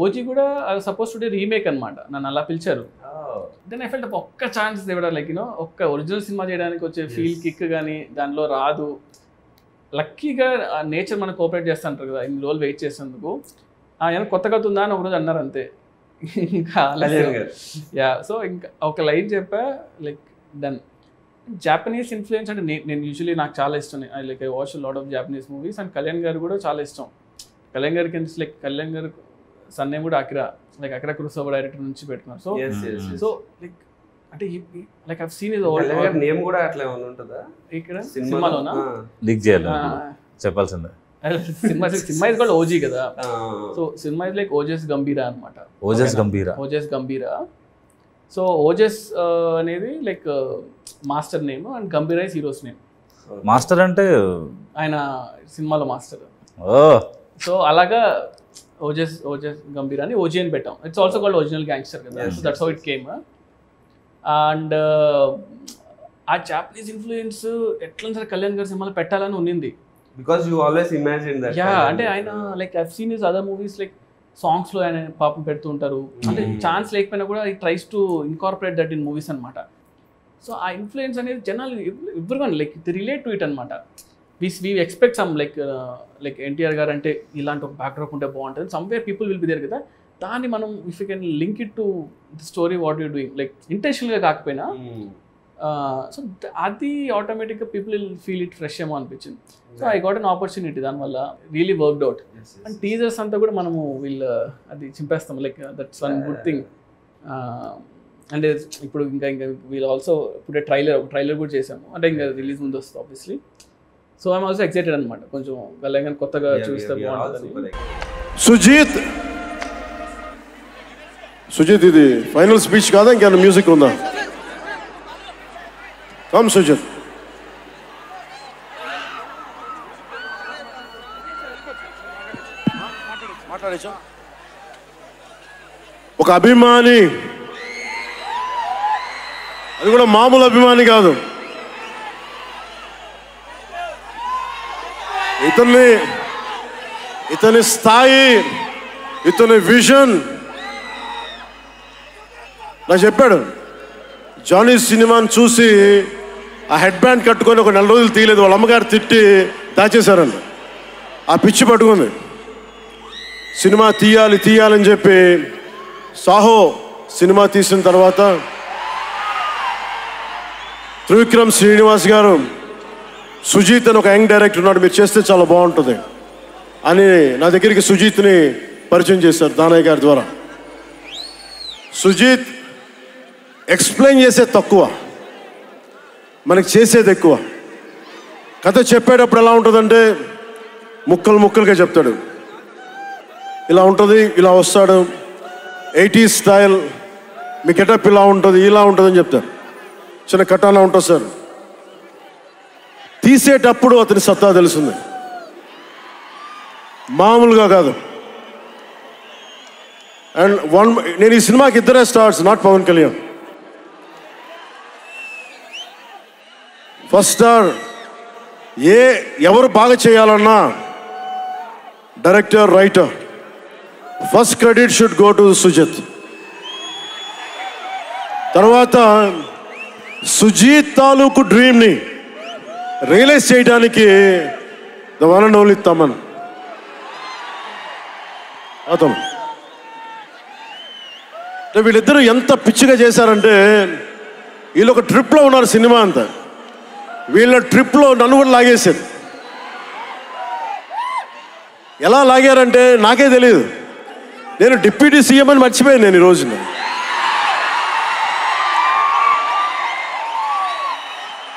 OG కూడా suppose to day remake అనమాట, నన్ను అలా పిలిచారు. దెన్ ఐ ఫెల్ట్ ఒక్క ఛాన్స్ ఇవ్వడం, లైక్ యూనో ఒక్క ఒరిజినల్ సినిమా చేయడానికి వచ్చే ఫీల్ కిక్ కానీ దానిలో రాదు. లక్కీగా నేచర్ మనకు కోఆపరేట్ చేస్తుంటారు కదా, ఇన్ని రోజులు వెయిట్ చేసేందుకు. ఏమైనా కొత్త కథ ఉందా అని ఒకరోజు అన్నారు అంతే. ఇంకా యా, సో ఇంకా ఒక లైన్ చెప్పా, లైక్ డన్. జాపనీస్ ఇన్ఫ్లుయెన్స్ అంటే నేను యూజువలీ నాకు చాలా ఇష్టం. I watch lot of Japanese movies. And Kalyan గారు కూడా చాలా ఇష్టం. కళ్యాణ్ గారికి లైక్ కళ్యాణ్ గారు సన్ నేమ్ కూడా Akira, like Akira Kurosawa director నుంచి పెట్టుకున్నారు. సో లైక్ అంటే like I seen his name కూడా అట్లా ఉంటుందా ఇక్కడ సినిమాలోనా? లీక్ చేయాలి చెప్పాల్సిందే. సినిమా ఇస్ కాల్డ్ ఓజీ కదా. So cinema is like Ojas గంభీరా అనమాట. ఓజస్ గంభీరా. సో ఓజస్ అనేది like master name and గంభీరా is heroes name. Master అంటే ఆయన సినిమాలో మాస్టర్. ఓ సో అలాగా ఓజస్ గంభీరా అని ఓజీ అని పెట్టాం. It's also called original gangster కదా. So that's how it came. And ఆ జాపనీస్ ఇన్ఫ్లుయెన్స్ ఎట్లా సరే కళ్యాణ్ గారి సినిమాలో పెట్టాలని ఉన్నింది. Because you always imagine that. Yeah, అంటే ఆయన like I seen his other movies, like songs లో ఆయన పాపం పెడుతూ ఉంటారు. అంటే ఛాన్స్ లేకపోయినా కూడా ఈ tries to incorporate that in movies అనమాట. సో ఆ ఇన్ఫ్లుయెన్స్ అనేది జనాలు everyone like relate to it అనమాట. We expect some like NTR garu అంటే ఇలాంటి ఒక బ్యాక్డ్రాప్ ఉంటే బాగుంటుంది, somewhere people will be there కదా. దాన్ని మనం if you can link it to the story what you doing, like ఇంటెన్షనల్గా కాకపోయినా, సో అది ఆటోమేటిక్గా people will feel it fresh ఏమో అనిపించింది. So I got an opportunity, దానివల్ల really worked out. And teasers అంతా కూడా మనము అది చింపేస్తాం, like that's one good thing. అంటే ఇప్పుడు ఇంకా వీళ్ళు ఆల్సో ఇప్పుడు ట్రైలర్ కూడా చేసాము, అంటే ఇంకా రిలీజ్ ముందు వస్తుంది obviously. So I'm also excited అనమాట, కొంచెం కళ్యాణ్ కొత్తగా చూస్తే బాగుంటుంది. సుజిత్ ఇది ఫైనల్ స్పీచ్ కాదా, ఇంకేమైనా మ్యూజిక్ ఉందా? కమ్ సుజిత్. ఒక అభిమాని, అది కూడా మామూలు అభిమాని కాదు, ఇతని స్థాయి, ఇతని విజన్ నాకు చెప్పాడు. జానీ సినిమాని చూసి ఆ హెడ్ బ్యాండ్ కట్టుకొని ఒక 4 రోజులు తీయలేదు, వాళ్ళ అమ్మగారు తిట్టి దాచేశారంట. ఆ పిచ్చి పట్టుకుంది, సినిమా తీయాలని చెప్పి. సాహో సినిమా తీసిన తర్వాత త్రివిక్రమ్ శ్రీనివాస్ గారు, సుజీత్ అని ఒక యంగ్ డైరెక్టర్ ఉన్నాడు, మీరు చేస్తే చాలా బాగుంటుంది అని నా దగ్గరికి సుజీత్ని పరిచయం చేశారు దానయ్య గారి ద్వారా. సుజీత్ ఎక్స్ప్లెయిన్ చేసేది తక్కువ, మనకి చేసేది ఎక్కువ. కథ చెప్పేటప్పుడు ఎలా ఉంటుందంటే ముక్కలుగా చెప్తాడు. ఇలా ఉంటుంది, ఇలా వస్తాడు, 80s స్టైల్, మీ గెటప్ ఇలా ఉంటుంది, ఇలా ఉంటుందని చెప్తారు. చిన్న కటానా ఉంటుంది సార్. తీసేటప్పుడు అతని సత్తా తెలుస్తుంది, మామూలుగా కాదు. అండ్ నేను ఈ సినిమాకి 2 stars, not Pawan Kalyan. First star ఎవరు బాగా చేయాలన్నా director, writer, first credit should go to Sujeeth. తర్వాత సుజీత్ తాలూకు డ్రీమ్ని రియలైజ్ చేయడానికి the one and only Thaman. అతను వీళ్ళిద్దరూ ఎంత పిచ్చిగా చేశారంటే, వీళ్ళు ఒక ట్రిప్లో ఉన్నారు సినిమా అంతా. వీళ్ళ ట్రిప్లో నన్ను కూడా లాగేశారు. ఎలా లాగారంటే నాకే తెలియదు. నేను డిప్యూటీ సీఎం అని మర్చిపోయాను నేను ఈ రోజున.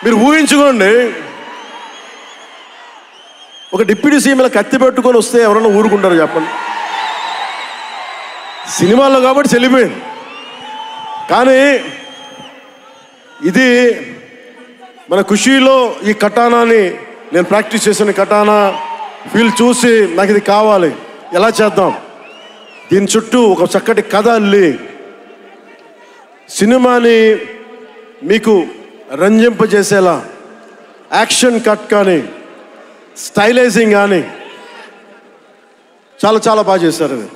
మీరు ఊహించుకోండి, ఒక డిప్యూటీ సీఎం ఇలా కత్తి పెట్టుకొని వస్తే ఎవరన్నా ఊరుకుంటారు చెప్పండి? సినిమాల్లో కాబట్టి చెల్లిపోయింది. కానీ ఇది మన ఖుషీలో ఈ కటానాని నేను ప్రాక్టీస్ చేసిన కటానా ఫీల్ చూసి నాకు ఇది కావాలి, ఎలా చేద్దాం, దీని చుట్టూ ఒక చక్కటి కథ అల్లి సినిమాని మీకు రంజింపజేసేలా యాక్షన్ కట్ కానీ స్టైలైజింగ్ కానీ చాలా చాలా బాగా చేశారు. అది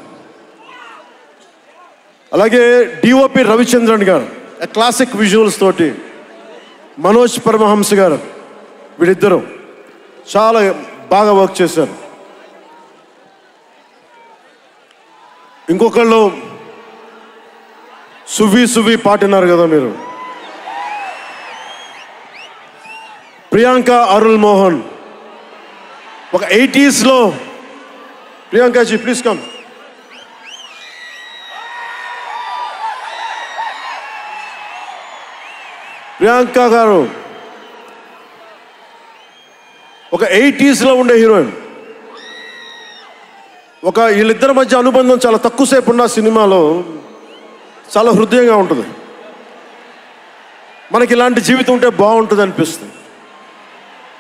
అలాగే డిఓపి రవిచంద్రన్ గారు క్లాసిక్ విజువల్స్ తోటి, మనోజ్ పరమహంస గారు, వీళ్ళిద్దరూ చాలా బాగా వర్క్ చేశారు. ఇంకొకళ్ళు సువి పాటినారు కదా మీరు, ప్రియాంక అరుల్ మోహన్. ఒక 80s లో ప్రియాంకాజీ ప్లీజ్ కమ్. ప్రియాంక గారు ఒక 80s లో ఉండే హీరోయిన్. వీళ్ళిద్దరి మధ్య అనుబంధం చాలా తక్కువసేపు ఉన్న సినిమాలో చాలా హృదయంగా ఉంటుంది. మనకి ఇలాంటి జీవితం ఉంటే బాగుంటుంది అనిపిస్తుంది.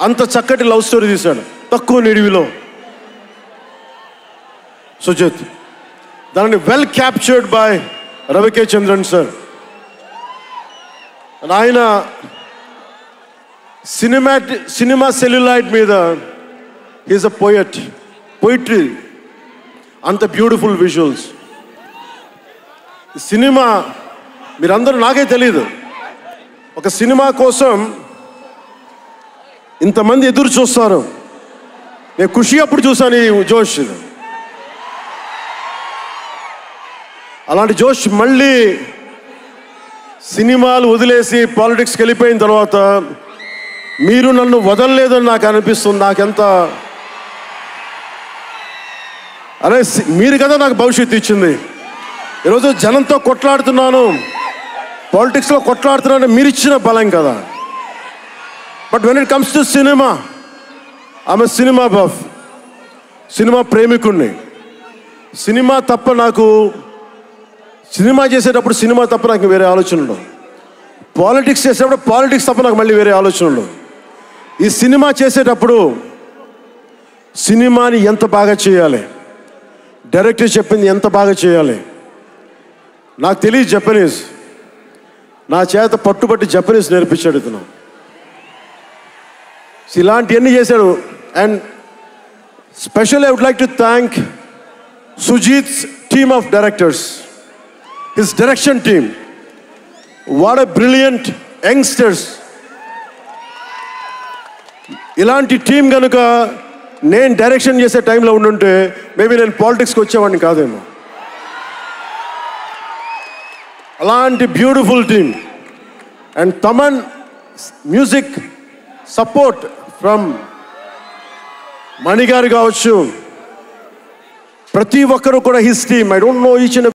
అంత చక్కటి లవ్ స్టోరీ తీశాడు తక్కువ నిడివిలో సుజిత్. దానిని well captured by రవికే Chandran sir. ఆయన సినిమా సెల్యులాయిడ్ మీద హీస్ అ పోయిట్రీ, అంత బ్యూటిఫుల్ విజువల్స్. సినిమా మీరందరూ, నాకే తెలియదు, ఒక సినిమా కోసం ఇంతమంది ఎదురు చూస్తారు. నేను ఖుషి అప్పుడు చూసాను ఈ జోష్. అలాంటి జోష్ మళ్ళీ సినిమాలు వదిలేసి పాలిటిక్స్కి వెళ్ళిపోయిన తర్వాత మీరు నన్ను వదలలేదని నాకు అనిపిస్తుంది. నాకెంత అరే, మీరు కదా నాకు భవిష్యత్తు ఇచ్చింది. ఈరోజు జనంతో కొట్లాడుతున్నాను, పాలిటిక్స్లో కొట్లాడుతున్నాను, మీరు ఇచ్చిన బలం కదా. But when it comes to cinema, ఆమె సినిమా బఫ్, సినిమా ప్రేమికుణ్ణి. సినిమా చేసేటప్పుడు సినిమా తప్ప నాకు వేరే ఆలోచన ఉండవు. పాలిటిక్స్ చేసేటప్పుడు పాలిటిక్స్ తప్ప నాకు మళ్ళీ వేరే ఆలోచన ఉండవు. ఈ సినిమా చేసేటప్పుడు సినిమాని ఎంత బాగా చేయాలి, డైరెక్టర్ చెప్పింది ఎంత బాగా చేయాలి. నాకు తెలియదు జపనీస్, నా చేత పట్టుబట్టి జపనీస్ నేర్పించాడు ఇతను. ఇలాంటివన్నీ చేశాడు. And specially I would like to thank Sujeeth's team of directors, his direction team. What a brilliant youngsters. ఇలాంటి టీం కనుక నేను డైరెక్షన్ చేసే టైంలో ఉండుంటే మేబీ నేను పాలిటిక్స్కి వచ్చేవాడిని కాదేమో. అలాంటి beautiful team. And Thaman music support from మణిగారు కావచ్చు, ప్రతి ఒక్కరు కూడా his team. I don't know each and